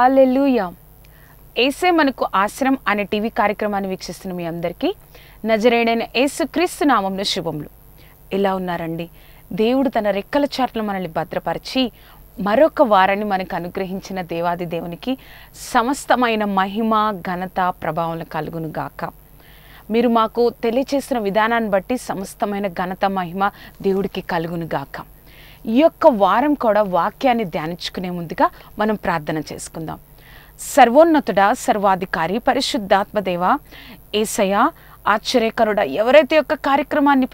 హల్లెలూయా. యేసే మనకు ఆశ్రయం అనే టీవీ కార్యక్రమాన్ని వీక్షిస్తున్న మీ అందరికీ నజరేయుడైన యేసుక్రీస్తు నామమున శుభములు. ఎలా ఉన్నారండి? దేవుడు తన రెక్కల చాటులో మనల్ని భద్రపరిచి మరొక వారాన్ని మనకు అనుగ్రహించిన దేవాది దేవునికి సమస్తమైన మహిమ, ఘనత, ప్రభావం కలుగును గాక. మీరు మాకు తెలియచేసిన విధానాన్ని బట్టి సమస్తమైన ఘనత, మహిమ దేవుడికి కలుగును గాక. ఈ యొక్క వారం కూడా వాక్యాన్ని ధ్యానించుకునే ముందుగా మనం ప్రార్థన చేసుకుందాం. సర్వోన్నతుడా, సర్వాధికారి, పరిశుద్ధాత్మదేవ, యేసయ్య, ఆశ్చర్యకరుడ, ఎవరైతే యొక్క కార్యక్రమాన్ని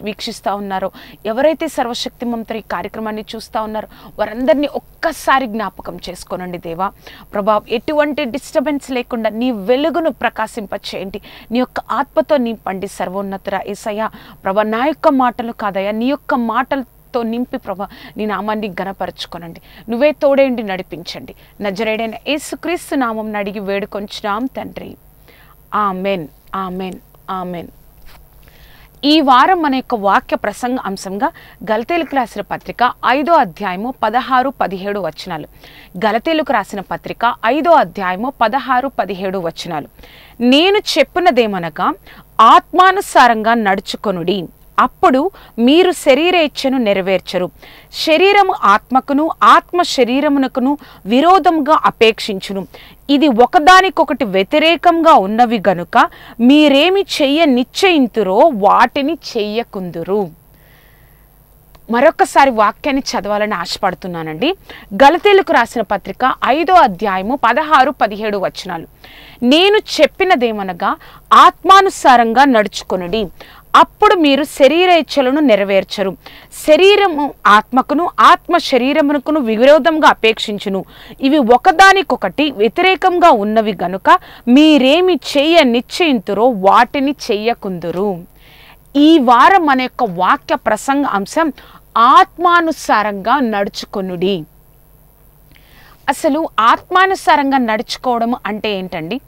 వీక్షిస్తూ ఉన్నారో, ఎవరైతే సర్వశక్తిమంతుడు ఈ కార్యక్రమాన్ని చూస్తూ ఉన్నారో వారందరినీ ఒక్కసారి జ్ఞాపకం చేసుకోనండి దేవా. ప్రభా, ఎటువంటి డిస్టర్బెన్స్ లేకుండా నీ వెలుగును ప్రకాశింపచేయండి. నీ యొక్క ఆత్మతో నింపండి సర్వోన్నతుడా యేసయ్య. ప్రభా, నా యొక్క మాటలు కాదయ్యా, నీ యొక్క మాటలతో నింపి ప్రభా నీ నామాన్ని ఘనపరచుకోనండి. నువ్వే తోడేండి నడిపించండి. నజరేయుడైన యేసుక్రీస్తు నామం అడిగి వేడుకొంచున్నాం తండ్రి. Amen, amen, amen. ఈ వారం మన యొక్క వాక్య ప్రసంగ అంశంగా గలతీయులకు రాసిన పత్రిక 5వ అధ్యాయము 16, 17 వచనాలు. గలతీయులకు రాసిన పత్రిక 5వ అధ్యాయము 16, 17 వచనాలు. నేను చెప్పినదేమనగా ఆత్మానుసారంగా నడుచుకొనుడి, అప్పుడు మీరు శరీరేచ్ఛను నెరవేర్చరు. శరీరము ఆత్మకును, ఆత్మ శరీరమునకును విరోధంగా అపేక్షించును. ఇది ఒకదానికొకటి వ్యతిరేకంగా ఉన్నవి గనుక మీరేమి చెయ్య నిశ్చయింతురో వాటిని చెయ్యకుందురు. మరొకసారి వాక్యాన్ని చదవాలని ఆశపడుతున్నానండి. గలతీయులకు రాసిన పత్రిక 5వ అధ్యాయము 16, 17 వచనాలు. నేను చెప్పినదేమనగా ఆత్మానుసారంగా నడుచుకొనుడి, అప్పుడు మీరు శరీరేచ్ఛలను నెరవేర్చరు. శరీరము ఆత్మకును, ఆత్మ శరీరమునకును విరోధంగా అపేక్షించును. ఇవి ఒకదానికొకటి వ్యతిరేకంగా ఉన్నవి గనుక మీరేమి చెయ్య నిశ్చయింతురో వాటిని చెయ్యకుందురు. ఈ వారం మన యొక్క వాక్య ప్రసంగ అంశం ఆత్మానుసారంగా నడుచుకొనుడి. అసలు ఆత్మానుసారంగా నడుచుకోవడం అంటే ఏంటండి?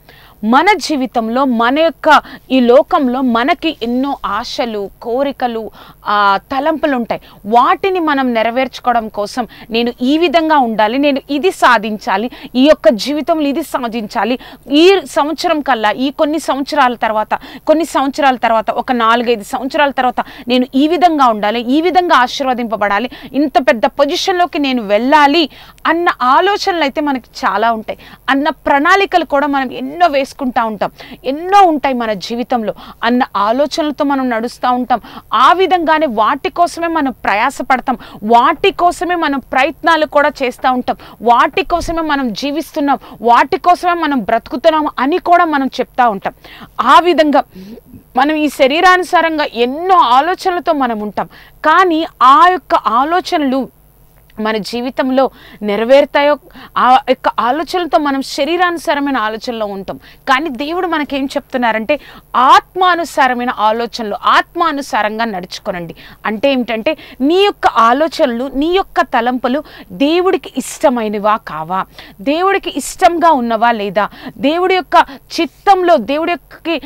మన జీవితంలో, మన యొక్క ఈ లోకంలో మనకి ఎన్నో ఆశలు, కోరికలు, తలంపులు ఉంటాయి. వాటిని మనం నెరవేర్చుకోవడం కోసం నేను ఈ విధంగా ఉండాలి, నేను ఇది సాధించాలి, ఈ యొక్క జీవితంలో ఇది సాధించాలి, ఈ సంవత్సరం కల్లా, ఈ కొన్ని సంవత్సరాల తర్వాత ఒక 4-5 సంవత్సరాల తర్వాత నేను ఈ విధంగా ఉండాలి, ఈ విధంగా ఆశీర్వదింపబడాలి, ఇంత పెద్ద పొజిషన్లోకి నేను వెళ్ళాలి అన్న ఆలోచనలు అయితే మనకి చాలా ఉంటాయి. అన్న ప్రణాళికలు కూడా మనం ఎన్నో వేసుకుంటూ ఉంటాం. ఎన్నో ఉంటాయి మన జీవితంలో. అన్న ఆలోచనలతో మనం నడుస్తూ ఉంటాం. ఆ విధంగానే వాటి కోసమే మనం ప్రయాసపడతాం, వాటి కోసమే మనం ప్రయత్నాలు కూడా చేస్తూ ఉంటాం, వాటి కోసమే మనం జీవిస్తున్నాం, వాటి కోసమే మనం బ్రతుకుతున్నాం అని కూడా మనం చెప్తా ఉంటాం. ఆ విధంగా మనం ఈ శరీరానుసారంగా ఎన్నో ఆలోచనలతో మనం ఉంటాం. కానీ ఆ యొక్క ఆలోచనలు మన జీవితంలో నెరవేరుతాయో ఆ యొక్క ఆలోచనలతో మనం శరీరానుసారమైన ఆలోచనలో ఉంటాం. కానీ దేవుడు మనకేం చెప్తున్నారంటే ఆత్మానుసారమైన ఆలోచనలు, ఆత్మానుసారంగా నడుచుకోనండి. అంటే ఏమిటంటే నీ యొక్క ఆలోచనలు, నీ యొక్క తలంపులు దేవుడికి ఇష్టమైనవా కావా, దేవుడికి ఇష్టంగా ఉన్నవా లేదా, దేవుడి యొక్క చిత్తంలో దేవుడి యొక్క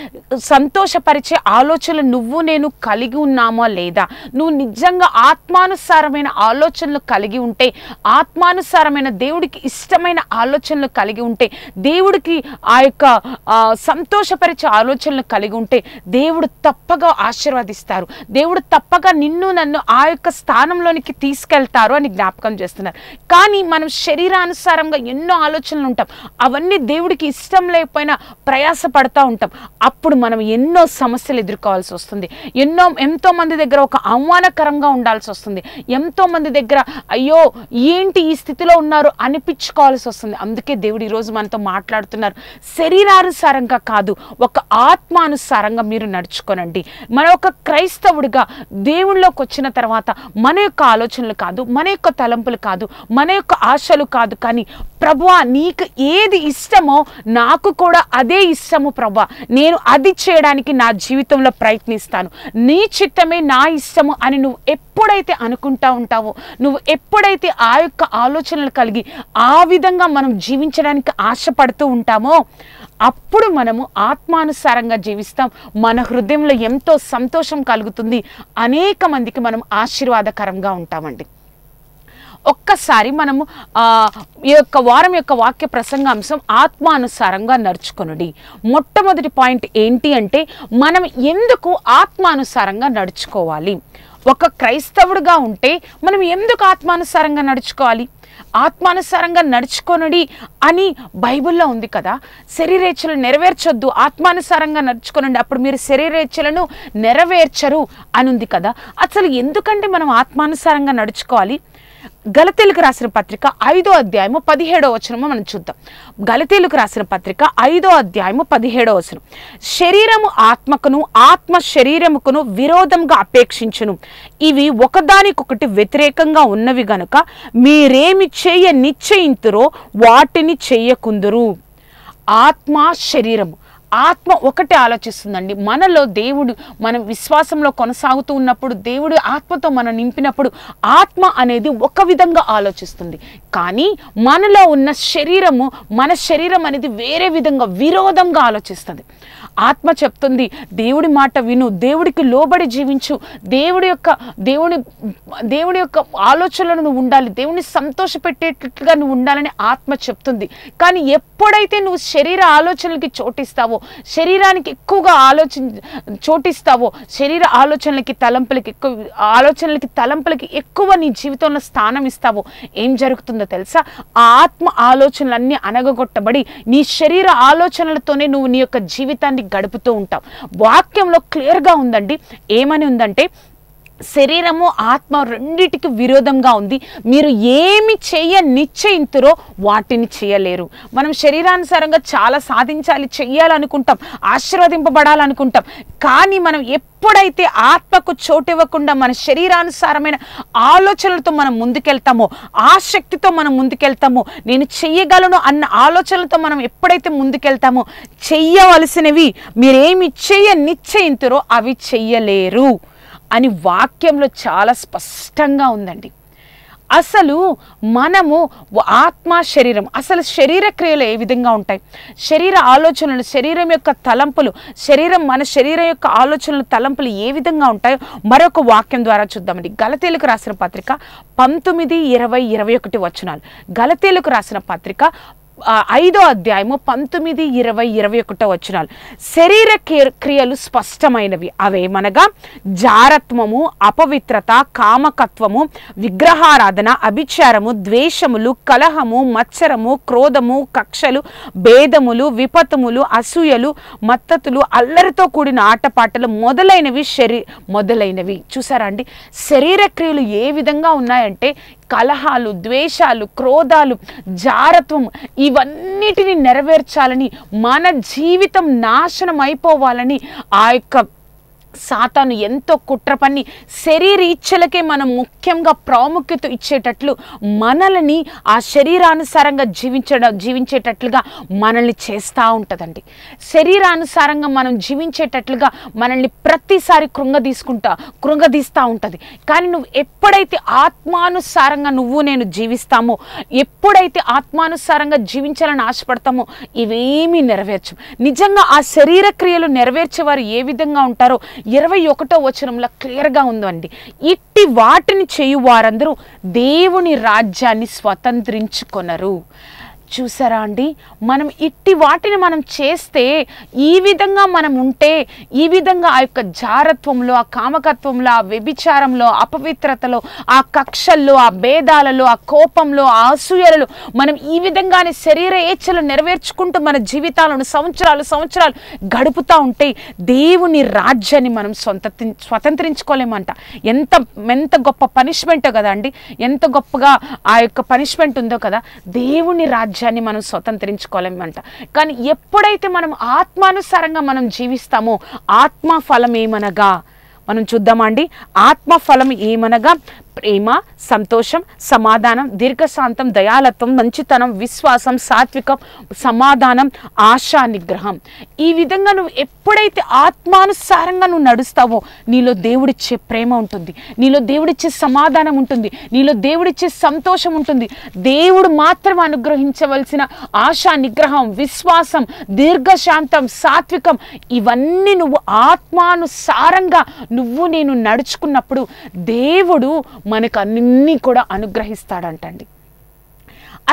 సంతోషపరిచే ఆలోచనలు నువ్వు నేను కలిగి ఉన్నామా లేదా, నువ్వు నిజంగా ఆత్మానుసారమైన ఆలోచనలు కలిగి కలిగి ఉంటే, ఆత్మానుసారమైన దేవుడికి ఇష్టమైన ఆలోచనలు కలిగి ఉంటే, దేవుడికి ఆ యొక్క సంతోషపరిచే ఆలోచనలు కలిగి ఉంటే దేవుడు తప్పగా ఆశీర్వదిస్తారు. దేవుడు తప్పగా నిన్ను నన్ను ఆ యొక్క స్థానంలోనికి తీసుకెళ్తారు అని జ్ఞాపకం చేస్తున్నారు. కానీ మనం శరీరానుసారంగా ఎన్నో ఆలోచనలు ఉంటాం, అవన్నీ దేవుడికి ఇష్టం లేకపోయినా ప్రయాస పడతా ఉంటాం. అప్పుడు మనం ఎన్నో సమస్యలు ఎదుర్కోవాల్సి వస్తుంది. ఎంతో మంది దగ్గర ఒక అవమానకరంగా ఉండాల్సి వస్తుంది. ఎంతో మంది దగ్గర అయ్యో ఏంటి ఈ స్థితిలో ఉన్నారు అనిపించుకోవాల్సి వస్తుంది. అందుకే దేవుడు ఈరోజు మనతో మాట్లాడుతున్నారు, శరీరానుసారంగా కాదు, ఒక ఆత్మానుసారంగా మీరు నడుచుకోనండి. మన ఒక క్రైస్తవుడిగా దేవుళ్ళలోకి వచ్చిన తర్వాత మన యొక్క ఆలోచనలు కాదు, మన యొక్క తలంపులు కాదు, మన యొక్క ఆశలు కాదు, కానీ ప్రభువా నీకు ఏది ఇష్టమో నాకు కూడా అదే ఇష్టము ప్రభువా, నేను అది చేయడానికి నా జీవితంలో ప్రయత్నిస్తాను, నీ చిత్తమే నా ఇష్టము అని నువ్వు ఎప్పుడైతే అనుకుంటా ఉంటావో, నువ్వు ఎప్పుడైతే ఆ యొక్క ఆలోచనలు కలిగి ఆ విధంగా మనం జీవించడానికి ఆశపడుతూ ఉంటామో అప్పుడు మనము ఆత్మానుసారంగా జీవిస్తాం. మన హృదయంలో ఎంతో సంతోషం కలుగుతుంది, అనేక మందికి మనం ఆశీర్వాదకరంగా ఉంటామండి. ఒక్కసారి మనము ఈ యొక్క వారం యొక్క వాక్య ప్రసంగాంశం ఆత్మానుసారంగా నడుచుకొనుడి. మొట్టమొదటి పాయింట్ ఏంటి అంటే, మనం ఎందుకు ఆత్మానుసారంగా నడుచుకోవాలి? ఒక క్రైస్తవుడిగా ఉంటే మనం ఎందుకు ఆత్మానుసారంగా నడుచుకోవాలి? ఆత్మానుసారంగా నడుచుకొనుడి అని బైబిల్లో ఉంది కదా. శరీరేచ్ఛలు నెరవేర్చొద్దు, ఆత్మానుసారంగా నడుచుకొనండి, అప్పుడు మీరు శరీరేచ్ఛలను నెరవేర్చరు అని ఉంది కదా. అసలు ఎందుకంటే మనం ఆత్మానుసారంగా నడుచుకోవాలి? గలతీయులకు రాసిన పత్రిక 5వ అధ్యాయము 17వ వచనము మనం చూద్దాం. గలతీయులకు రాసిన పత్రిక 5వ అధ్యాయము 17వ వచనం, శరీరము ఆత్మకును ఆత్మ శరీరముకును విరోధంగా అపేక్షించును, ఇవి ఒకదానికొకటి వ్యతిరేకంగా ఉన్నవి గనుక మీరేమి చేయ నిశ్చయింతురో వాటిని చేయకుందురు. ఆత్మ శరీరము, ఆత్మ ఒకటే ఆలోచిస్తుందండి. మనలో దేవుడు, మనం విశ్వాసంలో కొనసాగుతూ ఉన్నప్పుడు దేవుడు ఆత్మతో మనం నింపినప్పుడు ఆత్మ అనేది ఒక విధంగా ఆలోచిస్తుంది. కానీ మనలో ఉన్న శరీరము, మన శరీరం అనేది వేరే విధంగా విరోధంగా ఆలోచిస్తుంది. ఆత్మ చెప్తుంది దేవుడి మాట విను, దేవుడికి లోబడి జీవించు, దేవుడి యొక్క ఆలోచనలను నువ్వు ఉండాలి, దేవుని సంతోషపెట్టేటట్లుగా నువ్వు ఉండాలని ఆత్మ చెప్తుంది. కానీ ఎప్పుడైతే నువ్వు శరీర ఆలోచనలకి చోటిస్తావో, శరీరానికి ఎక్కువగా చోటిస్తావో, శరీర ఆలోచనలకి తలంపులకి ఎక్కువ నీ జీవితంలో స్థానం ఇస్తావో, ఏం జరుగుతుందో తెలుసా? ఆ ఆత్మ ఆలోచనలన్నీ అనగగొట్టబడి నీ శరీర ఆలోచనలతోనే నువ్వు నీ యొక్క జీవితాన్ని గడుపుతూ ఉంటావు. వాక్యంలో క్లియర్గా ఉందండి. ఏమని ఉందంటే, శరీరము ఆత్మ రెండిటికి విరోధంగా ఉంది, మీరు ఏమి నిశ్చయింతురో వాటిని చేయలేరు. మనం శరీరానుసారంగా చాలా సాధించాలి, చెయ్యాలనుకుంటాం, ఆశీర్వదింపబడాలనుకుంటాం. కానీ మనం ఎప్పుడైతే ఆత్మకు చోటివ్వకుండా మన శరీరానుసారమైన ఆలోచనలతో మనం ముందుకెళ్తామో, ఆ శక్తితో మనం ముందుకెళ్తామో, నేను చెయ్యగలను అన్న ఆలోచనలతో మనం ఎప్పుడైతే ముందుకెళ్తామో, చెయ్యవలసినవి మీరేమి నిశ్చయింతురో అవి చెయ్యలేరు అని వాక్యంలో చాలా స్పష్టంగా ఉందండి. అసలు మనము ఆత్మ శరీరం, అసలు శరీర క్రియలు ఏ విధంగా ఉంటాయి? శరీర ఆలోచనలు, శరీరం యొక్క తలంపులు, మన శరీరం యొక్క ఆలోచనలు, తలంపులు ఏ విధంగా ఉంటాయో మరొక వాక్యం ద్వారా చూద్దామండి. గలతీయులకు రాసిన పత్రిక 19, 20, 21 వచనాలు. గలతీయులకు రాసిన పత్రిక 5వ అధ్యాయము 19, 20, 21 వచనాలు. శరీర క్రియలు స్పష్టమైనవి, అవేమనగా జారత్వము, అపవిత్రత, కామకత్వము, విగ్రహారాధన, అభిచారము, ద్వేషములు, కలహము, మత్సరము, క్రోధము, కక్షలు, భేదములు, విపత్తుములు, అసూయలు, మత్తతులు, అల్లరితో కూడిన ఆటపాటలు మొదలైనవి. చూసారా అండి? శరీర క్రియలు ఏ విధంగా ఉన్నాయంటే, కలహాలు, ద్వేషాలు, క్రోధాలు, జారత్వం, ఇవన్నిటిని నెరవేర్చాలని, మన జీవితం నాశనం అయిపోవాలని ఆ యొక్క సాతాను ఎంతో కుట్ర పన్ని శరీరీచ్ఛలకే మనం ముఖ్యంగా ప్రాముఖ్యత ఇచ్చేటట్లు మనల్ని ఆ శరీరానుసారంగా జీవించేటట్లుగా మనల్ని చేస్తూ ఉంటుందండి. శరీరానుసారంగా మనం జీవించేటట్లుగా మనల్ని ప్రతిసారి కృంగదీస్తూ ఉంటుంది. కానీ నువ్వు ఎప్పుడైతే ఆత్మానుసారంగా నేను జీవిస్తామో, ఎప్పుడైతే ఆత్మానుసారంగా జీవించాలని ఆశపడతామో, ఇవేమీ నెరవేర్చు. నిజంగా ఆ శరీర క్రియలు నెరవేర్చేవారు ఏ విధంగా ఉంటారో 21వ వచనంలో క్లియర్గా ఉందండి. ఇట్టి వాటిని చేయు వారందరూ దేవుని రాజ్యాన్ని స్వతంత్రించుకొనరు. చూసారా అండి, మనం ఇట్టి వాటిని మనం చేస్తే, ఈ విధంగా మనం ఉంటే, ఈ విధంగా ఆ యొక్క జారత్వంలో, ఆ కామకత్వంలో, ఆ వ్యభిచారంలో, అపవిత్రతలో, ఆ కక్షల్లో, ఆ భేదాలలో, ఆ కోపంలో, ఆ అసూయలలో మనం ఈ విధంగానే శరీర ఏచ్ఛలు నెరవేర్చుకుంటూ మన జీవితాలను సంవత్సరాలు గడుపుతూ ఉంటే దేవుని రాజ్యాన్ని మనం స్వతంత్రించుకోలేమంట. ఎంత గొప్ప పనిష్మెంటో కదా అండి, ఎంత గొప్పగా ఆ యొక్క పనిష్మెంట్ ఉందో కదా. దేవుని రాజ్యాన్ని మనం స్వతంత్రించుకోలేమంట. కానీ ఎప్పుడైతే మనం ఆత్మానుసారంగా మనం జీవిస్తామో, ఆత్మ ఫలం ఏమనగా మనం చూద్దామండి. ఆత్మ ఫలం ఏమనగా ప్రేమ, సంతోషం, సమాధానం, దీర్ఘశాంతం, దయాలత్వం, మంచితనం, విశ్వాసం, సాత్వికం, సమాధానం, ఆశా, నిగ్రహం. ఈ విధంగా నువ్వు ఎప్పుడైతే ఆత్మానుసారంగా నువ్వు నడుస్తావో నీలో దేవుడిచ్చే ప్రేమ ఉంటుంది, నీలో దేవుడిచ్చే సమాధానం ఉంటుంది, నీలో దేవుడిచ్చే సంతోషం ఉంటుంది. దేవుడు మాత్రం అనుగ్రహించవలసిన ఆశా, నిగ్రహం, విశ్వాసం, దీర్ఘశాంతం, సాత్వికం, ఇవన్నీ నువ్వు ఆత్మానుసారంగా నేను నడుచుకున్నప్పుడు దేవుడు మనకు అన్ని కూడా అనుగ్రహిస్తాడంటండి.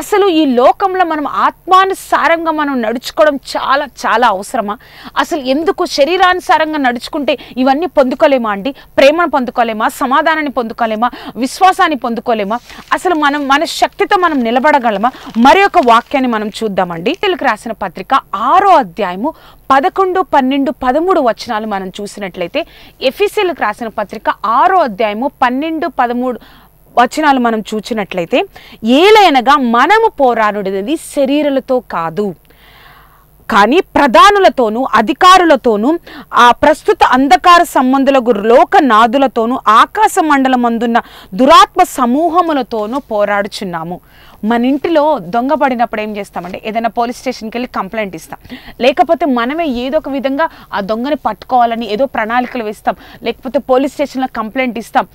అసలు ఈ లోకంలో మనం ఆత్మానుసారంగా మనం నడుచుకోవడం చాలా చాలా అవసరమా? అసలు ఎందుకు శరీరానుసారంగా నడుచుకుంటే ఇవన్నీ పొందుకోలేమా అండి? ప్రేమను పొందుకోలేమా? సమాధానాన్ని పొందుకోలేమా? విశ్వాసాన్ని పొందుకోలేమా? అసలు మన శక్తితో మనం నిలబడగలమా? మరి ఒక వాక్యాన్ని మనం చూద్దామండి. తెలుగు రాసిన పత్రిక 6వ అధ్యాయము 11, 12, 13 వచనాలు మనం చూసినట్లయితే, ఎఫెసీయులకు రాసిన పత్రిక 6వ అధ్యాయము 12, 13 వచనాలు మనం చూచినట్లయితే, ఏలైనగా మనము పోరాడునది శరీరులతో కాదు, కానీ ప్రధానులతోనూ అధికారులతోనూ ఆ ప్రస్తుత అంధకార సంబంధులకు లోకనాథులతోనూ ఆకాశ మండలమందున్న దురాత్మ సమూహములతోనూ పోరాడుచున్నాము. మన ఇంటిలో దొంగ పడినప్పుడు ఏం చేస్తామంటే, ఏదైనా పోలీస్ స్టేషన్కి వెళ్ళి కంప్లైంట్ ఇస్తాం, లేకపోతే మనమే ఏదో ఒక విధంగా ఆ దొంగని పట్టుకోవాలని ఏదో ప్రణాళికలు వేస్తాం, లేకపోతే పోలీస్ స్టేషన్లో కంప్లైంట్ ఇస్తాం.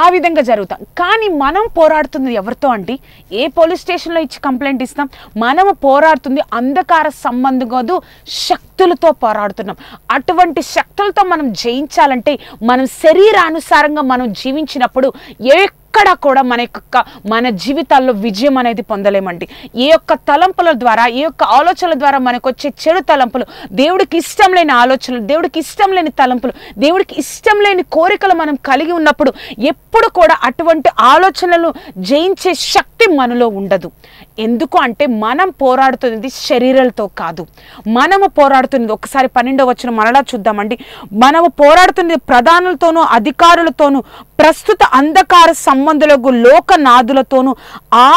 ఆ విధంగా జరుగుతాం. కానీ మనం పోరాడుతుంది ఎవరితో అండి? ఏ పోలీస్ స్టేషన్లో ఇచ్చి కంప్లైంట్ ఇస్తాం? మనము పోరాడుతుంది అంధకార సంబంధం శక్తులతో పోరాడుతున్నాం. అటువంటి శక్తులతో మనం జయించాలంటే మనం శరీరానుసారంగా మనం జీవించినప్పుడు ఎక్కడ కూడా మన జీవితాల్లో విజయం అనేది పొందలేమండి. ఏ యొక్క తలంపుల ద్వారా, ఏ యొక్క ఆలోచనల ద్వారా మనకు వచ్చే చెడు తలంపులు, దేవుడికి ఇష్టం లేని ఆలోచనలు, దేవుడికి ఇష్టం లేని తలంపులు, దేవుడికి ఇష్టం లేని కోరికలు మనం కలిగి ఉన్నప్పుడు ఎప్పుడు కూడా అటువంటి ఆలోచనలు జయించే శక్తి మనలో ఉండదు. ఎందుకు అంటే మనం పోరాడుతున్నది శరీరాలతో కాదు, మనము పోరాడుతున్నది, ఒకసారి 12వ వచనం మరలా చూద్దామండి. మనము పోరాడుతున్నది ప్రధానులతోనూ అధికారులతోనూ ప్రస్తుత అంధకార సంబంధులకు లోకనాథులతోనూ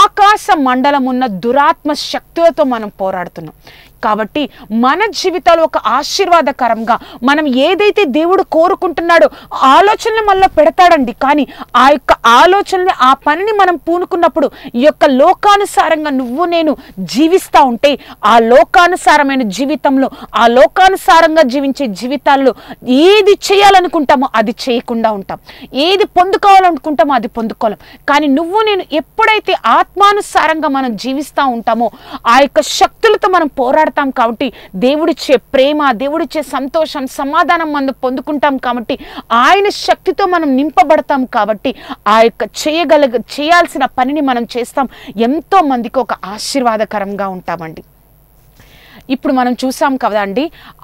ఆకాశ మండలమున్న దురాత్మ శక్తులతో మనం పోరాడుతున్నాం. కాబట్టి మన జీవితాలు ఒక ఆశీర్వాదకరంగా మనం ఏదైతే దేవుడు కోరుకుంటున్నాడో ఆలోచనలు మనలో పెడతాడండి. కానీ ఆ యొక్క ఆలోచనని, ఆ పనిని మనం పూనుకున్నప్పుడు ఈ యొక్క లోకానుసారంగా నేను జీవిస్తూ ఉంటే, ఆ లోకానుసారమైన జీవితంలో, ఆ లోకానుసారంగా జీవించే జీవితాల్లో ఏది చేయాలనుకుంటామో అది చేయకుండా ఉంటాం, ఏది పొందుకోవాలనుకుంటామో అది పొందుకోలేం. కానీ నేను ఎప్పుడైతే ఆత్మానుసారంగా మనం జీవిస్తూ ఉంటామో ఆ యొక్క శక్తులతో మనం పోరాడుతాం. కాబట్టి దేవుడిచ్చే ప్రేమ, దేవుడిచ్చే సంతోషం, సమాధానం మనం పొందుకుంటాం. కాబట్టి ఆయన శక్తితో మనం నింపబడతాం. కాబట్టి ఆ యొక్క చేయాల్సిన పనిని మనం చేస్తాం. ఎంతో మందికి ఒక ఆశీర్వాదకరంగా ఉంటామండి. ఇప్పుడు మనం చూసాం కదండి,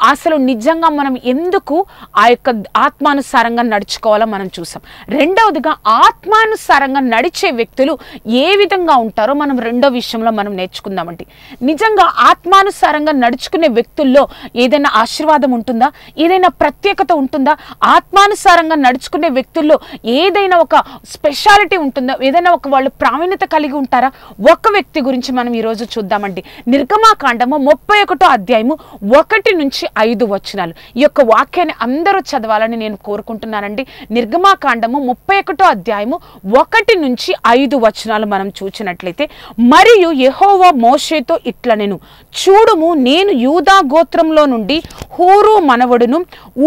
అసలు నిజంగా మనం ఎందుకు ఆ యొక్క ఆత్మానుసారంగా నడుచుకోవాలో మనం చూసాం. రెండవదిగా ఆత్మానుసారంగా నడిచే వ్యక్తులు ఏ విధంగా ఉంటారో మనం రెండో విషయంలో మనం నేర్చుకుందామండి. నిజంగా ఆత్మానుసారంగా నడుచుకునే వ్యక్తుల్లో ఏదైనా ఆశీర్వాదం ఉంటుందా? ఏదైనా ప్రత్యేకత ఉంటుందా? ఆత్మానుసారంగా నడుచుకునే వ్యక్తుల్లో ఏదైనా ఒక స్పెషాలిటీ ఉంటుందా? ఏదైనా వాళ్ళు ప్రావీణ్యత కలిగి ఉంటారా? ఒక వ్యక్తి గురించి మనం ఈరోజు చూద్దామండి. నిర్గమాకాండము 31వ అధ్యాయము 1 నుంచి 5 వచనాలు. ఈ యొక్క వాక్యాన్ని అందరూ చదవాలని నేను కోరుకుంటున్నానండి. నిర్గమాకాండము 31వ అధ్యాయము 1 నుంచి 5 వచనాలు మనం చూచినట్లయితే, మరియు యెహోవా మోషేతో ఇట్లనెను, చూడుము, నేను యూదా గోత్రంలో నుండి హూరు మనవడును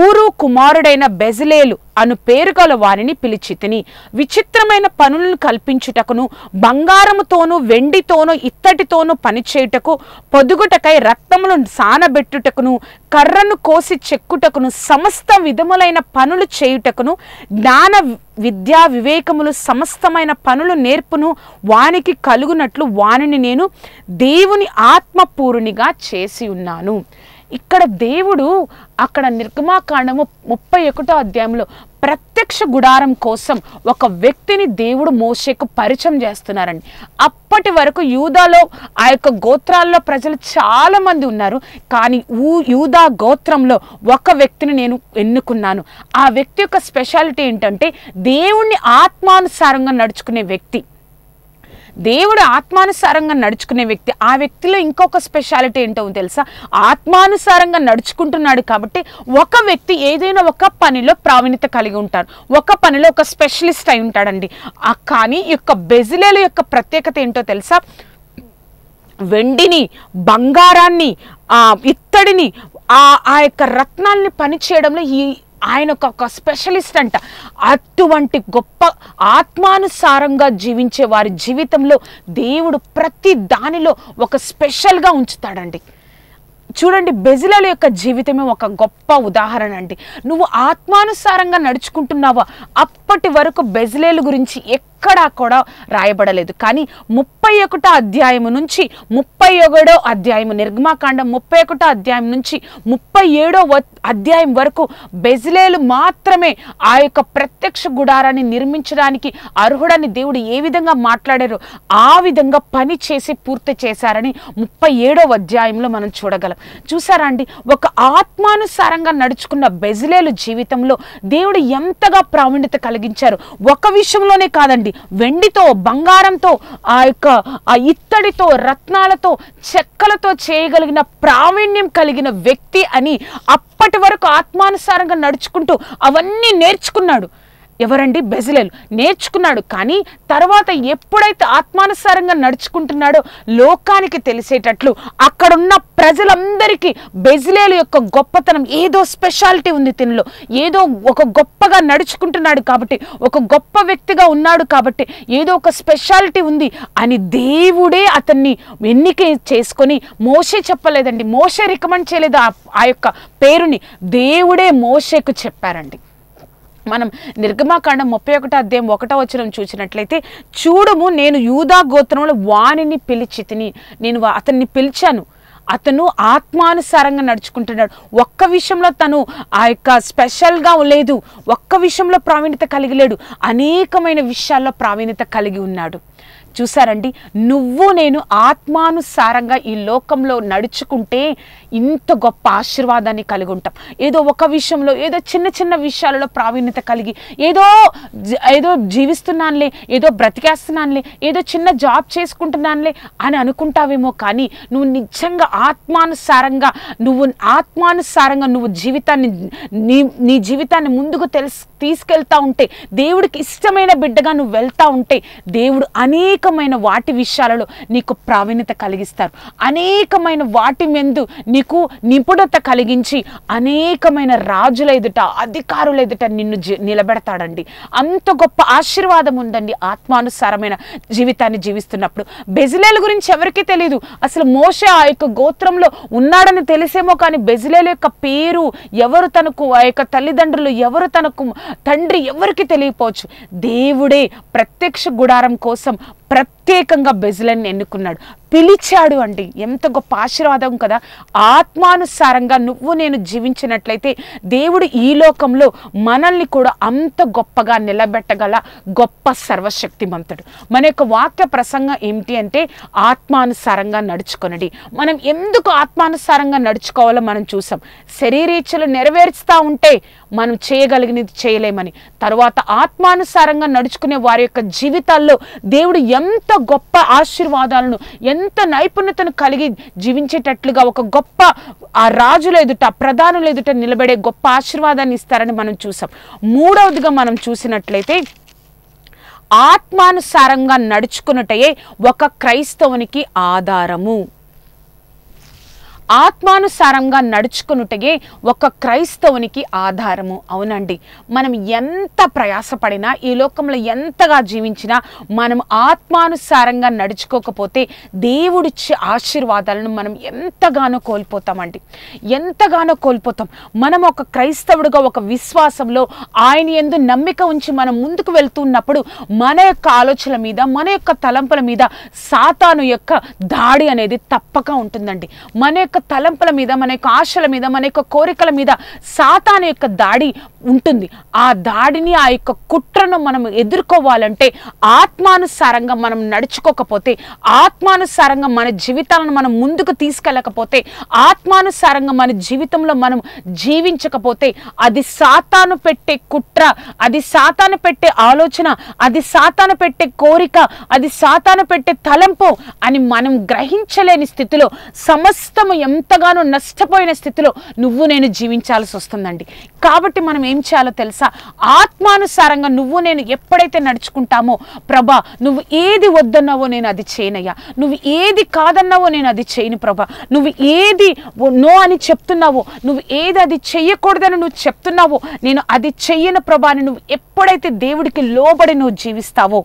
ఊరు కుమారుడైన బెజలేలు అను పేరు గల వారిని పిలిచితిని. విచిత్రమైన పనులను కల్పించుటకును, బంగారముతోనూ వెండితోనూ ఇత్తడితోనూ పనిచేయుటకు, పొదుగుటకై రత్న రక్తములు సానబెట్టుటకును కర్రను కోసి చెక్కుటకును సమస్త విధములైన పనులు చేయుటకును జ్ఞాన విద్యా వివేకములు సమస్తమైన పనులు నేర్పును వానికి కలుగునట్లు వానిని నేను దేవుని ఆత్మపూరునిగా చేసి ఉన్నాను. ఇక్కడ దేవుడు అక్కడ నిర్గమాకాండము 31వ అధ్యాయంలో ప్రత్యక్ష గుడారం కోసం ఒక వ్యక్తిని దేవుడు మోషేకు పరిచయం చేస్తున్నారండి. అప్పటి వరకు యూదాలో ఆ యొక్క గోత్రాల్లో ప్రజలు చాలా మంది ఉన్నారు, కానీ యూదా గోత్రంలో ఒక వ్యక్తిని నేను ఎన్నుకున్నాను. ఆ వ్యక్తి యొక్క స్పెషాలిటీ ఏంటంటే దేవుణ్ణి ఆత్మానుసారంగా నడుచుకునే వ్యక్తి. దేవుడు ఆత్మానుసారంగా నడుచుకునే వ్యక్తి. ఆ వ్యక్తిలో ఇంకొక స్పెషాలిటీ ఏంటో తెలుసా? ఆత్మానుసారంగా నడుచుకుంటున్నాడు కాబట్టి ఒక వ్యక్తి ఏదైనా ఒక పనిలో ప్రావీణ్యత కలిగి ఉంటారు, ఒక పనిలో ఒక స్పెషలిస్ట్ అయి ఉంటాడండి. కానీ ఈ యొక్క బెజిలేలు యొక్క ప్రత్యేకత ఏంటో తెలుసా? వెండిని, బంగారాన్ని, ఇత్తడిని, ఆ యొక్క రత్నాల్ని పని చేయడంలో ఆయన ఒక స్పెషలిస్ట్ అంట. అటువంటి గొప్ప ఆత్మానుసారంగా జీవించే వారి జీవితంలో దేవుడు ప్రతి దానిలో ఒక స్పెషల్గా ఉంచుతాడండి. చూడండి, బెజిలేలు యొక్క జీవితమే ఒక గొప్ప ఉదాహరణ అండి. నువ్వు ఆత్మానుసారంగా నడుచుకుంటున్నావా? అప్పటి వరకు బెజిలేలు గురించి ఎక్కడా కూడా రాయబడలేదు. కానీ 31వ అధ్యాయం నుంచి 37వ అధ్యాయం, నిర్గమాకాండం 31వ అధ్యాయం నుంచి 37వ అధ్యాయం వరకు బెజిలేలు మాత్రమే ఆ యొక్క ప్రత్యక్ష గుడారాన్ని నిర్మించడానికి అర్హుడని దేవుడు ఏ విధంగా మాట్లాడారో ఆ విధంగా పని చేసి పూర్తి చేశారని 37వ అధ్యాయంలో మనం చూడగలం. చూసారా అండి, ఒక ఆత్మానుసారంగా నడుచుకున్న బెజిలేలు జీవితంలో దేవుడు ఎంతగా ప్రావీణ్యత కలిగించారు. ఒక విషయంలోనే కాదండి, వెండితో, బంగారంతో, ఆ యొక్క ఇత్తడితో, రత్నాలతో, చెక్కలతో చేయగలిగిన ప్రావీణ్యం కలిగిన వ్యక్తి అని అప్పటి వరకు ఆత్మానుసారంగా నడుచుకుంటూ అవన్నీ నేర్చుకున్నాడు. ఎవరండి? బెజిలేలు నేర్చుకున్నాడు. కానీ తర్వాత ఎప్పుడైతే ఆత్మానుసారంగా నడుచుకుంటున్నాడో లోకానికి తెలిసేటట్లు అక్కడున్న ప్రజలందరికీ బెజిలేలు యొక్క గొప్పతనం, ఏదో స్పెషాలిటీ ఉంది తినలో, ఏదో ఒక గొప్పగా నడుచుకుంటున్నాడు కాబట్టి, ఒక గొప్ప వ్యక్తిగా ఉన్నాడు కాబట్టి ఏదో ఒక స్పెషాలిటీ ఉంది అని దేవుడే అతన్ని ఎన్నిక చేసుకొని, మోషే చెప్పలేదండి, మోషే రికమెండ్ చేయలేదు ఆ యొక్క పేరుని, దేవుడే మోషేకు చెప్పారండి. మనం నిర్గమాకాండం 31వ అధ్యాయం 1వ వచనం చూసినట్లయితే, చూడుము నేను యూదా గోత్రంలో వానిని పిలిచి తిని, నేను అతన్ని పిలిచాను, అతను ఆత్మానుసారంగా నడుచుకుంటున్నాడు. ఒక్క విషయంలో తను ఆ యొక్క స్పెషల్గా లేదు, ఒక్క విషయంలో ప్రావీణ్యత కలిగి లేడు, అనేకమైన విషయాల్లో ప్రావీణ్యత కలిగి ఉన్నాడు. చూసారండి, నువ్వు నేను ఆత్మానుసారంగా ఈ లోకంలో నడుచుకుంటే ఇంత గొప్ప ఆశీర్వాదాన్ని కలిగి ఉంటాం. ఏదో ఒక విషయంలో, ఏదో చిన్న చిన్న విషయాలలో ప్రావీణ్యత కలిగి ఏదో జీవిస్తున్నానులే, ఏదో బ్రతికేస్తున్నానులే, ఏదో చిన్న జాబ్ చేసుకుంటున్నానులే అని అనుకుంటావేమో. కానీ నువ్వు నిజంగా ఆత్మానుసారంగా నువ్వు జీవితాన్ని నీ జీవితాన్ని ముందుకు తీసుకెళ్తా ఉంటే, దేవుడికి ఇష్టమైన బిడ్డగా నువ్వు వెళ్తా ఉంటే, దేవుడు అనేకమైన వాటి విషయాలలో నీకు ప్రావీణ్యత కలిగిస్తారు. అనేకమైన వాటి మెందు నీకు నిపుణత కలిగించి అనేకమైన రాజుల ఎదుట, అధికారుల ఎదుట నిన్ను నిలబెడతాడండి. అంత గొప్ప ఆశీర్వాదం ఉందండి ఆత్మానుసారమైన జీవితాన్ని జీవిస్తున్నప్పుడు. బెజిలేలు గురించి ఎవరికీ తెలియదు. అసలు మోషే ఆ యొక్క గోత్రంలో ఉన్నాడని తెలిసేమో, కానీ బెజిలేలు యొక్క పేరు ఎవరు, తనకు ఆ యొక్క తల్లిదండ్రులు ఎవరు, తనకు తండ్రి ఎవరికి తెలియపోవచ్చు. దేవుడే ప్రత్యక్ష గుడారం కోసం ప్రత్యేకంగా బెజిలేలుని ఎన్నుకున్నాడు, పిలిచాడు అండి. ఎంత గొప్ప ఆశీర్వాదం కదా! ఆత్మానుసారంగా నువ్వు నేను జీవించినట్లయితే దేవుడు ఈ లోకంలో మనల్ని కూడా అంత గొప్పగా నిలబెట్టగల గొప్ప సర్వశక్తిమంతుడు. మన యొక్క వాక్య ప్రసంగం ఏమిటి అంటే, ఆత్మానుసారంగా నడుచుకొనడి. మనం ఎందుకు ఆత్మానుసారంగా నడుచుకోవాలో మనం చూసాం. శరీరేచ్ఛలు నెరవేర్చుతూ ఉంటే మనం చేయగలిగినది చేయలేమని. తర్వాత ఆత్మానుసారంగా నడుచుకునే వారి యొక్క జీవితాల్లో దేవుడు ఎంత గొప్ప ఆశీర్వాదాలను, ఎంత నైపుణ్యతను కలిగి జీవించేటట్లుగా ఒక గొప్ప ఆ రాజుల ఎదుట, ప్రధానుల ఎదుట నిలబడే గొప్ప ఆశీర్వాదాన్ని ఇస్తారని మనం చూసాం. మూడవదిగా మనం చూసినట్లయితే, ఆత్మానుసారంగా నడుచుకున్నటయే ఒక క్రైస్తవునికి ఆధారము. ఆత్మానుసారంగా నడుచుకునుటగే ఒక క్రైస్తవునికి ఆధారము. అవునండి, మనం ఎంత ప్రయాసపడినా, ఈ లోకంలో ఎంతగా జీవించినా, మనం ఆత్మానుసారంగా నడుచుకోకపోతే దేవుడిచ్చే ఆశీర్వాదాలను మనం ఎంతగానో కోల్పోతామండి, ఎంతగానో కోల్పోతాం. మనం ఒక క్రైస్తవుడిగా, ఒక విశ్వాసంలో ఆయన యందు నమ్మిక ఉంచి మనం ముందుకు వెళ్తున్నప్పుడు మన యొక్క ఆలోచనల మీద, మన యొక్క తలంపుల మీద సాతాను యొక్క దాడి అనేది తప్పక ఉంటుందండి. మన యొక్క తలంపుల మీద, మన యొక్క ఆశల మీద, మన యొక్క కోరికల మీద సాతాను యొక్క దాడి ఉంటుంది. ఆ దాడిని, ఆ యొక్క కుట్రను మనం ఎదుర్కోవాలంటే ఆత్మానుసారంగా మనం నడుచుకోకపోతే, ఆత్మానుసారంగా మన జీవితాలను మనం ముందుకు తీసుకెళ్ళకపోతే, ఆత్మానుసారంగా మన జీవితంలో మనం జీవించకపోతే అది సాతాను పెట్టే కుట్ర, అది సాతాను పెట్టే ఆలోచన, అది సాతాను పెట్టే కోరిక, అది సాతాను పెట్టే తలంపు అని మనం గ్రహించలేని స్థితిలో, సమస్తము ఎంతగానో నష్టపోయిన స్థితిలో నువ్వు నేను జీవించాల్సి వస్తుందండి. కాబట్టి మనం ఏం చేయాలో తెలుసా? ఆత్మానుసారంగా నువ్వు నేను ఎప్పుడైతే నడుచుకుంటామో, ప్రభా నువ్వు ఏది వద్దన్నావో నేను అది చేయనయ్యా, నువ్వు ఏది కాదన్నావో నేను అది చేయను ప్రభా, నువ్వు ఏది నో అని చెప్తున్నావో, నువ్వు ఏది అది చెయ్యకూడదని నువ్వు చెప్తున్నావో నేను అది చెయ్యను ప్రభా అని నువ్వు ఎప్పుడైతే దేవుడికి లోబడి నువ్వు జీవిస్తావో,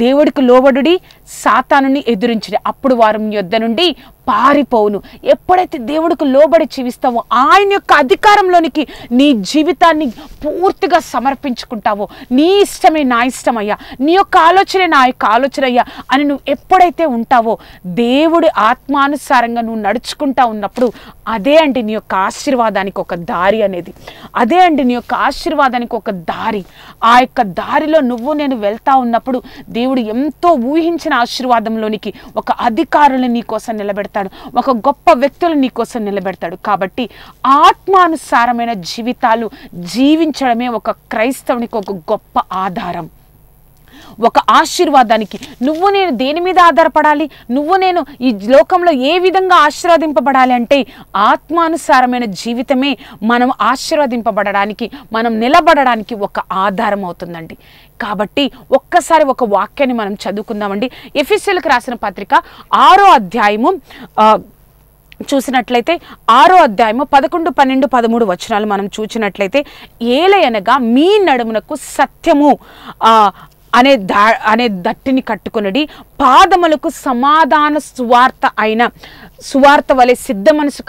దేవుడికి లోబడి సాతానుని ఎదురించడి, అప్పుడు వారు నీ యొద్ద నుండి పారిపోవును. ఎప్పుడైతే దేవుడికి లోబడి జీవిస్తావో, ఆయన యొక్క అధికారంలోనికి నీ జీవితాన్ని పూర్తిగా సమర్పించుకుంటావో, నీ ఇష్టమే నా ఇష్టమయ్యా, నీ యొక్క ఆలోచనే నా యొక్క ఆలోచన అయ్యా అని నువ్వు ఎప్పుడైతే ఉంటావో, దేవుడి ఆత్మానుసారంగా నువ్వు నడుచుకుంటా ఉన్నప్పుడు అదే అండి నీ యొక్క ఆశీర్వాదానికి ఒక దారి అనేది. అదే అండి నీ యొక్క ఆశీర్వాదానికి ఒక దారి. ఆ యొక్క దారిలో నువ్వు నేను వెళ్తా ఉన్నప్పుడు దేవుడు ఎంతో ఊహించిన ఆశీర్వాదంలోనికి ఒక అధికారులు నీ కోసం నిలబెడతాడు, ఒక గొప్ప వ్యక్తులు నీ కోసం నిలబెడతాడు. కాబట్టి ఆత్మానుసారమైన జీవితాలు జీవించడమే ఒక క్రైస్తవునికి ఒక గొప్ప ఆధారం, ఒక ఆశీర్వాదానికి. నువ్వు నేను దేని మీద ఆధారపడాలి? నువ్వు నేను ఈ లోకంలో ఏ విధంగా ఆశీర్వదింపబడాలి అంటే ఆత్మానుసారమైన జీవితమే మనం ఆశీర్వదింపబడడానికి, మనం నిలబడడానికి ఒక ఆధారం అవుతుందండి. కాబట్టి ఒక్కసారి ఒక వాక్యాన్ని మనం చదువుకుందామండి. ఎఫెసీయులకు రాసిన పత్రిక 6వ అధ్యాయము చూసినట్లయితే 6వ అధ్యాయము 11, 12, 13 వచనాలు మనం చూసినట్లయితే, ఏలయనగా మీ నడుమునకు సత్యము అనే దట్టిని కట్టుకునడి, పాదములకు సమాధాన సువార్త వలె సిద్ధ మనసు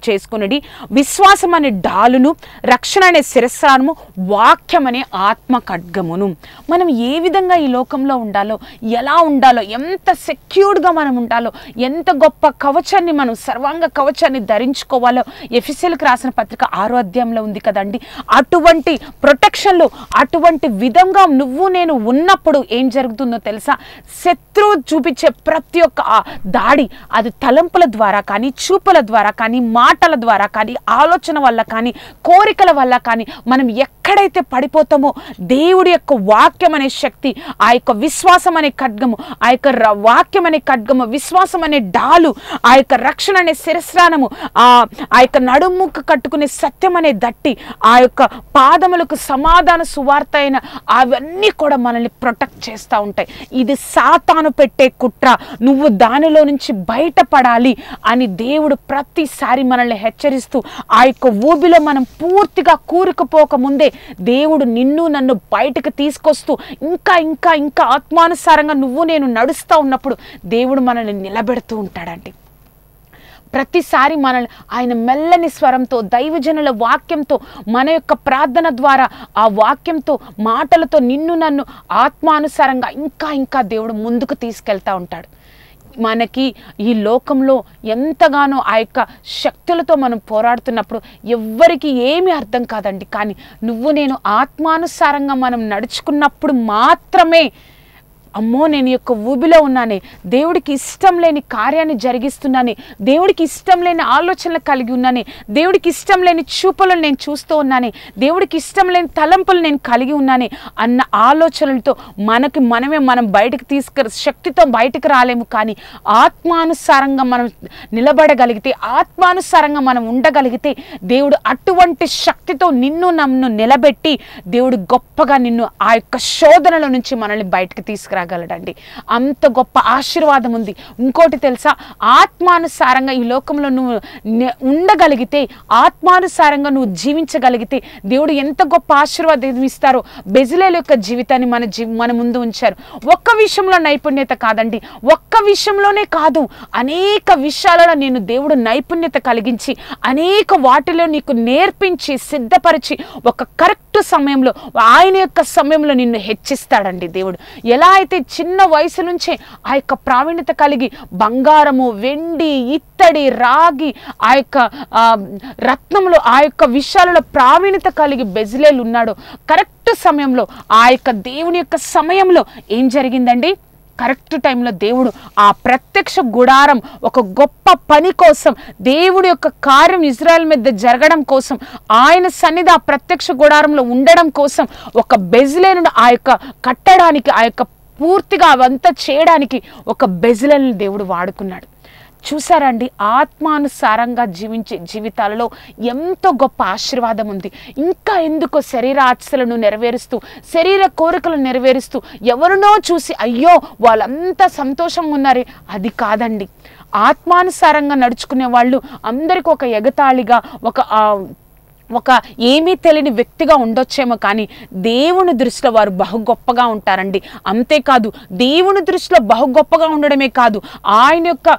చేసుకునడి, విశ్వాసం అనే డాలును, రక్షణ అనే శిరస్త్రానము, వాక్యం అనే ఆత్మ ఖడ్గమును. మనం ఏ విధంగా ఈ లోకంలో ఉండాలో, ఎలా ఉండాలో, ఎంత సెక్యూర్డ్గా మనం ఉండాలో, ఎంత గొప్ప కవచాన్ని, మనం సర్వాంగ కవచాన్ని ధరించుకోవాలో ఎఫెసీయులకు రాసిన పత్రిక 6వ అధ్యాయంలో ఉంది కదండి. అటువంటి ప్రొటెక్షన్లు, అటువంటి విధంగా నువ్వు నేను ఉన్నప్పుడు ఏం జరుగుతుందో తెలుసా? శత్రువు చూపించే ప్రతి ఒక్క దాడి, అది తలంపుల ద్వారా కానీ, చూపుల ద్వారా కానీ, మాటల ద్వారా కానీ, ఆలోచన వల్ల కానీ, కోరికల వల్ల కానీ మనం ఎక్కడైతే పడిపోతామో, దేవుడి యొక్క వాక్యం అనే శక్తి, ఆ యొక్క విశ్వాసం అనే ఖడ్గము, ఆ యొక్క వాక్యం అనే ఖడ్గము, విశ్వాసం అనే డాలు, ఆ యొక్క రక్షణ అనే శిరస్త్రానము, ఆ యొక్క నడుముకు కట్టుకునే సత్యం అనే దట్టి, ఆ యొక్క పాదములకు సమాధాన సువార్త అయిన అవన్నీ కూడా మనల్ని ప్రొటెక్ట్ చేస్తూ ఉంటాయి. ఇది సాతాను పెట్టే కుట్ర, నువ్వు దానిలో నుంచి బయటపడాలి అని దేవుడు ప్రతిసారి మనల్ని హెచ్చరిస్తూ, ఆ యొక్క ఊబిలో మనం పూర్తిగా కూరుకుపోక ముందే దేవుడు నిన్ను నన్ను బయటకు తీసుకొస్తూ, ఇంకా ఇంకా ఇంకా ఆత్మానుసారంగా నువ్వు నేను నడుస్తూ ఉన్నప్పుడు దేవుడు మనల్ని నిలబెడుతూ ఉంటాడండి. ప్రతిసారి మనల్ని ఆయన మెల్లని స్వరంతో, దైవజనుల వాక్యంతో, మన యొక్క ప్రార్థన ద్వారా, ఆ వాక్యంతో, మాటలతో నిన్ను నన్ను ఆత్మానుసారంగా ఇంకా ఇంకా దేవుడు ముందుకు తీసుకెళ్తూ ఉంటాడు. మనకి ఈ లోకంలో ఎంతగానో ఆ యొక్క శక్తులతో మనం పోరాడుతున్నప్పుడు ఎవ్వరికి ఏమీ అర్థం కాదండి. కానీ నువ్వు నేను ఆత్మానుసారంగా మనం నడుచుకున్నప్పుడు మాత్రమే, అమ్మో నేను యొక్క ఊబిలో ఉన్నానే, దేవుడికి ఇష్టం లేని కార్యాన్ని జరిగిస్తున్నానే, దేవుడికి ఇష్టం లేని ఆలోచనలు కలిగి ఉన్నానే, దేవుడికి ఇష్టం లేని చూపులను నేను చూస్తూ ఉన్నానే, దేవుడికి ఇష్టం లేని తలంపులు నేను కలిగి ఉన్నానే అన్న ఆలోచనలతో మనం బయటకు శక్తితో బయటకు రాలేము. కానీ ఆత్మానుసారంగా మనం నిలబడగలిగితే, ఆత్మానుసారంగా మనం ఉండగలిగితే, దేవుడు అటువంటి శక్తితో నిన్ను నన్ను నిలబెట్టి దేవుడు గొప్పగా నిన్ను ఆ యొక్క శోధనల నుంచి మనల్ని బయటకు తీసుకురా తీసుకురాగలడండి. అంత గొప్ప ఆశీర్వాదం ఉంది. ఇంకోటి తెలుసా, ఆత్మానుసారంగా ఈ లోకంలో నువ్వు ఉండగలిగితే, ఆత్మానుసారంగా నువ్వు జీవించగలిగితే దేవుడు ఎంత గొప్ప ఆశీర్వాదం ఇస్తారో. బెజలేలు యొక్క జీవితాన్ని మన ముందు ఉంచారు. ఒక్క విషయంలో నైపుణ్యత కాదండి, ఒక్క విషయంలోనే కాదు, అనేక విషయాలలో నేను దేవుడు నైపుణ్యత కలిగించి అనేక వాటిలో నీకు నేర్పించి సిద్ధపరిచి ఒక కరెక్ట్ సమయంలో, ఆయన యొక్క సమయంలో నిన్ను హెచ్చిస్తాడండి దేవుడు. ఎలా అయితే చిన్న వయసు నుంచే ఆ యొక్క ప్రావీణ్యత కలిగి బంగారము, వెండి, ఇత్తడి, రాగి, ఆ యొక్క రత్నములు, ఆ యొక్క విషయాలలో ప్రావీణ్యత కలిగి బెజలేలు ఉన్నాడు. కరెక్ట్ సమయంలో, ఆ యొక్క దేవుని యొక్క సమయంలో ఏం జరిగిందండి? కరెక్ట్ టైంలో దేవుడు ఆ ప్రత్యక్ష గుడారం ఒక గొప్ప పని కోసం, దేవుడి యొక్క కార్యం ఇజ్రాయెల్ మీద జరగడం కోసం, ఆయన సన్నిధి ఆ ప్రత్యక్ష గుడారంలో ఉండడం కోసం ఒక బెజలేలును ఆ యొక్క కట్టడానికి, ఆ యొక్క పూర్తిగా అవంతా చేయడానికి ఒక బెజలేలును దేవుడు వాడుకున్నాడు. చూసారండి, ఆత్మానుసారంగా జీవించే జీవితాలలో ఎంతో గొప్ప ఆశీర్వాదం ఉంది. ఇంకా ఎందుకో శరీర ఆశలను నెరవేరుస్తూ, శరీర కోరికలను నెరవేరుస్తూ ఎవరినో చూసి అయ్యో వాళ్ళంతా సంతోషంగా ఉన్నారే, అది కాదండి. ఆత్మానుసారంగా నడుచుకునే వాళ్ళు అందరికీ ఒక ఎగతాళిగా, ఒక ఏమీ తెలియని వ్యక్తిగా ఉండొచ్చేమో, కానీ దేవుని దృష్టిలో వారు బహు గొప్పగా ఉంటారండి. అంతేకాదు, దేవుని దృష్టిలో బహు గొప్పగా ఉండడమే కాదు, ఆయన యొక్క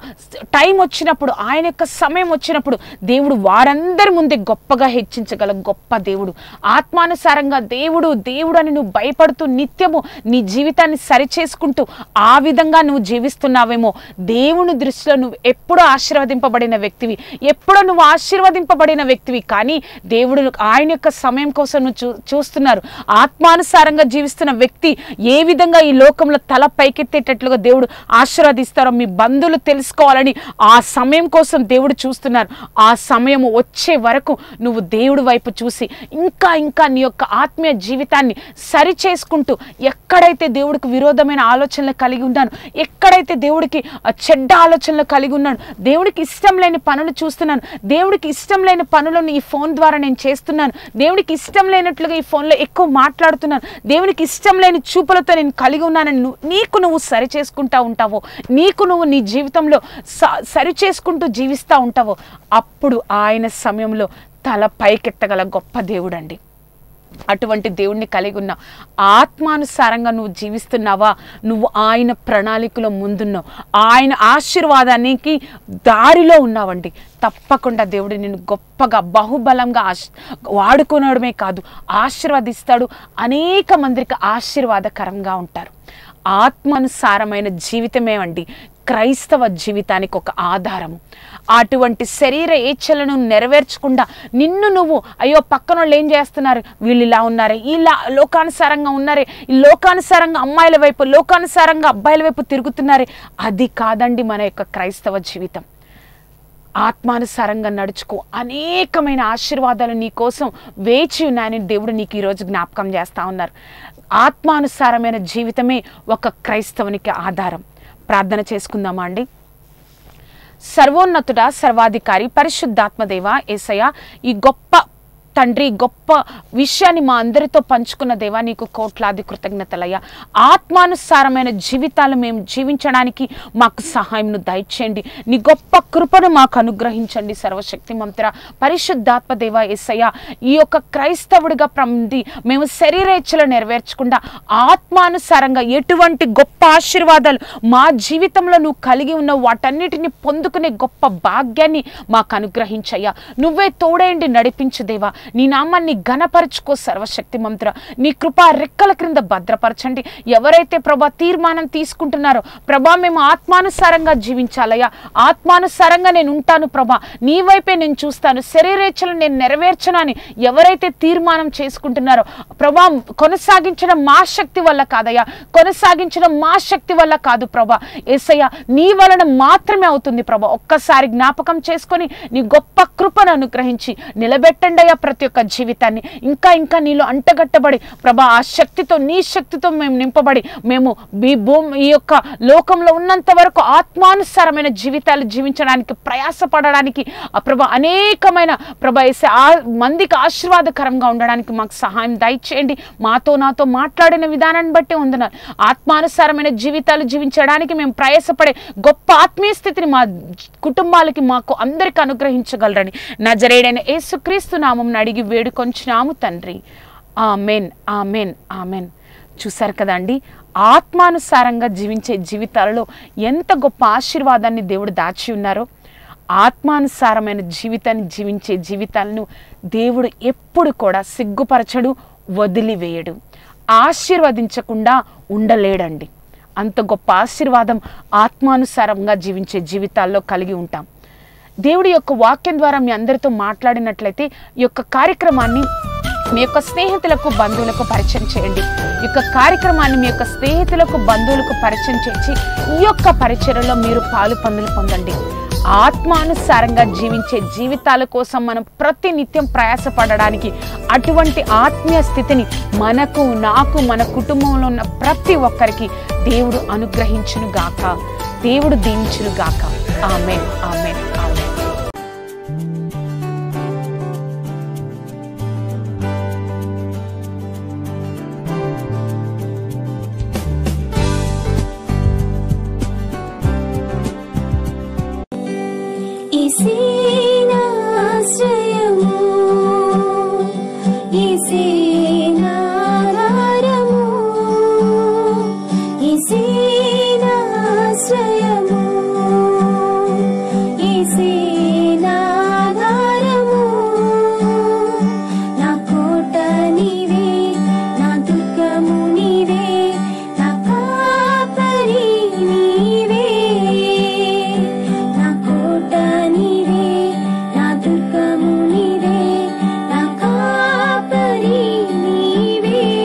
టైం వచ్చినప్పుడు, ఆయన యొక్క సమయం వచ్చినప్పుడు దేవుడు వారందరి ముందే గొప్పగా హెచ్చించగల గొప్ప దేవుడు. ఆత్మానుసారంగా దేవుడు దేవుడు అని నువ్వు భయపడుతూ నిత్యము నీ జీవితాన్ని సరిచేసుకుంటూ ఆ విధంగా నువ్వు జీవిస్తున్నావేమో, దేవుని దృష్టిలో నువ్వు ఎప్పుడూ ఆశీర్వదింపబడిన వ్యక్తివి, ఎప్పుడో నువ్వు ఆశీర్వదింపబడిన వ్యక్తివి. కానీ దేవుడు ఆయన యొక్క సమయం కోసం నువ్వు చూస్తున్నారు. ఆత్మానుసారంగా జీవిస్తున్న వ్యక్తి ఏ విధంగా ఈ లోకంలో తల పైకెత్తేటట్లుగా దేవుడు ఆశీర్వదిస్తారో మీ బంధువులు తెలుసుకోవాలని ఆ సమయం కోసం దేవుడు చూస్తున్నారు. ఆ సమయం వచ్చే వరకు నువ్వు దేవుడి వైపు చూసి ఇంకా ఇంకా నీ యొక్క ఆత్మీయ జీవితాన్ని సరి చేసుకుంటూ, ఎక్కడైతే దేవుడికి విరోధమైన ఆలోచనలు కలిగి ఉన్నాను, ఎక్కడైతే దేవుడికి చెడ్డ ఆలోచనలు కలిగి ఉన్నాను, దేవుడికి ఇష్టం లేని పనులు చూస్తున్నాను, దేవుడికి ఇష్టం లేని పనులను ఈ ఫోన్ ద్వారా నేను చేస్తున్నాను, దేవుడికి ఇష్టం లేనట్లుగా ఈ ఫోన్లో ఎక్కువ మాట్లాడుతున్నాను, దేవుడికి ఇష్టం లేని చూపులతో నేను కలిగి ఉన్నానని నీకు నువ్వు సరి చేసుకుంటా ఉంటావో, నీకు నువ్వు నీ జీవితంలో సరి చేసుకుంటూ జీవిస్తూ ఉంటావో, అప్పుడు ఆయన సమయంలో తల పైకెత్తగల గొప్ప దేవుడు అండి. అటువంటి దేవుణ్ణి కలిగి ఉన్న ఆత్మానుసారంగా నువ్వు జీవిస్తున్నావా? నువ్వు ఆయన ప్రణాళికలో ముందున్నావు, ఆయన ఆశీర్వాదానికి దారిలో ఉన్నావండి. తప్పకుండా దేవుడు నిన్ను గొప్పగా బహుబలంగా వాడుకోవడమే కాదు, ఆశీర్వదిస్తాడు. అనేక మందికి ఆశీర్వాదకరంగా ఉంటారు. ఆత్మానుసారమైన జీవితమే అండి క్రైస్తవ జీవితానికి ఒక ఆధారము. అటువంటి శరీర ఏచ్ఛలను నెరవేర్చకుండా నిన్ను నువ్వు అయ్యో పక్కన వాళ్ళు ఏం చేస్తున్నారు, వీళ్ళు ఇలా ఉన్నారే, ఇలా లోకానుసారంగా ఉన్నారే, ఈ లోకానుసారంగా అమ్మాయిల వైపు, లోకానుసారంగా అబ్బాయిల వైపు తిరుగుతున్నారే, అది కాదండి మన యొక్క క్రైస్తవ జీవితం. ఆత్మానుసారంగా నడుచుకో, అనేకమైన ఆశీర్వాదాలు నీ కోసం వేచి ఉన్నాయని దేవుడు నీకు ఈరోజు జ్ఞాపకం చేస్తూ ఉన్నారు. ఆత్మానుసారమైన జీవితమే ఒక క్రైస్తవునికి ఆధారం. ప్రార్థన చేసుకుందామా అండి. సర్వోన్నతుడా, సర్వాధికారి, పరిశుద్ధాత్మదేవ యేసయ్య, ఈ గొప్ప తండ్రి గొప్ప విషయాన్ని మా అందరితో పంచుకున్న దేవా నీకు కోట్లాది కృతజ్ఞతలయ్యా. ఆత్మానుసారమైన జీవితాలు మేము జీవించడానికి మాకు సహాయంను దయచేయండి. నీ గొప్ప కృపను మాకు అనుగ్రహించండి. సర్వశక్తిమంతుడా పరిశుద్ధాత్మ దేవా యేసయ్య, ఈ యొక్క క్రైస్తవుడిగా ప్రమిది మేము శరీరేచ్ఛలు నెరవేర్చకుండా ఆత్మానుసారంగా ఎటువంటి గొప్ప ఆశీర్వాదాలు మా జీవితంలో నువ్వు కలిగి ఉన్న వాటన్నిటిని పొందుకునే గొప్ప భాగ్యాన్ని మాకు అనుగ్రహించయ్యా. నువ్వే తోడేండి నడిపించు దేవా. నీ నామాన్ని ఘనపరచుకో సర్వశక్తిమంతుడా. నీ కృపా రెక్కల క్రింద భద్రపరచండి. ఎవరైతే ప్రభా తీర్మానం తీసుకుంటున్నారో ప్రభా మేము ఆత్మానుసారంగా జీవించాలయ్యా, ఆత్మానుసారంగా నేను ఉంటాను ప్రభా, నీ వైపే నేను చూస్తాను, శరీరేచ్ఛలను నేను నెరవేర్చను అని ఎవరైతే తీర్మానం చేసుకుంటున్నారో ప్రభా, కొనసాగించడం మా శక్తి వల్ల కాదయ్యా, కొనసాగించడం మా శక్తి వల్ల కాదు ప్రభా, యేసయ్య నీ వలన మాత్రమే అవుతుంది ప్రభా. ఒక్కసారి జ్ఞాపకం చేసుకొని నీ గొప్ప కృపను అనుగ్రహించి నిలబెట్టండి అయ్యా. ప్రతి ఒక్క జీవితాన్ని ఇంకా ఇంకా నీలో అంటగట్టబడి ప్రభా ఆ శక్తితో, నీ శక్తితో మేము నింపబడి మేము ఈ యొక్క లోకంలో ఉన్నంత వరకు ఆత్మానుసారమైన జీవితాలు జీవించడానికి ప్రయాసపడడానికి ప్రభా అనేకమైన ప్రభా మందికి ఆశీర్వాదకరంగా ఉండడానికి మాకు సహాయం దయచేయండి. నాతో మాట్లాడిన విధానాన్ని బట్టి వందనాలు. ఆత్మానుసారమైన జీవితాలు జీవించడానికి మేము ప్రయాసపడే గొప్ప ఆత్మీయ స్థితిని మా కుటుంబాలకి మాకు అందరికి అనుగ్రహించగలరని నజరేయుడైన యేసుక్రీస్తు నామమున అడిగి వేడుకొంచున్నాము తండ్రి. Amen, amen, amen. చూసారు కదండి, ఆత్మానుసారంగా జీవించే జీవితాలలో ఎంత గొప్ప ఆశీర్వాదాన్ని దేవుడు దాచి ఉన్నారో. ఆత్మానుసారమైన జీవితాన్ని జీవించే జీవితాలను దేవుడు ఎప్పుడు కూడా సిగ్గుపరచడు, వదిలివేయడు, ఆశీర్వదించకుండా ఉండలేడండి. అంత గొప్ప ఆశీర్వాదం ఆత్మానుసారంగా జీవించే జీవితాల్లో కలిగి ఉంటాం. దేవుడి యొక్క వాక్యం ద్వారా మీ అందరితో మాట్లాడినట్లయితే ఈ యొక్క కార్యక్రమాన్ని మీ యొక్క స్నేహితులకు, బంధువులకు పరిచయం చేయండి. ఈ యొక్క కార్యక్రమాన్ని మీ యొక్క స్నేహితులకు, బంధువులకు పరిచయం చేసి ఈ యొక్క పరిచర్యలో మీరు పాలు పొందండి. ఆత్మానుసారంగా జీవించే జీవితాల కోసం మనం ప్రతి నిత్యం ప్రయాసపడడానికి అటువంటి ఆత్మీయ స్థితిని మనకు, నాకు, మన కుటుంబంలో ఉన్న ప్రతి ఒక్కరికి దేవుడు అనుగ్రహించును గాక, దేవుడు దీవించును గాక. ఆమేన్, ఆమేన్, ఆమేన్.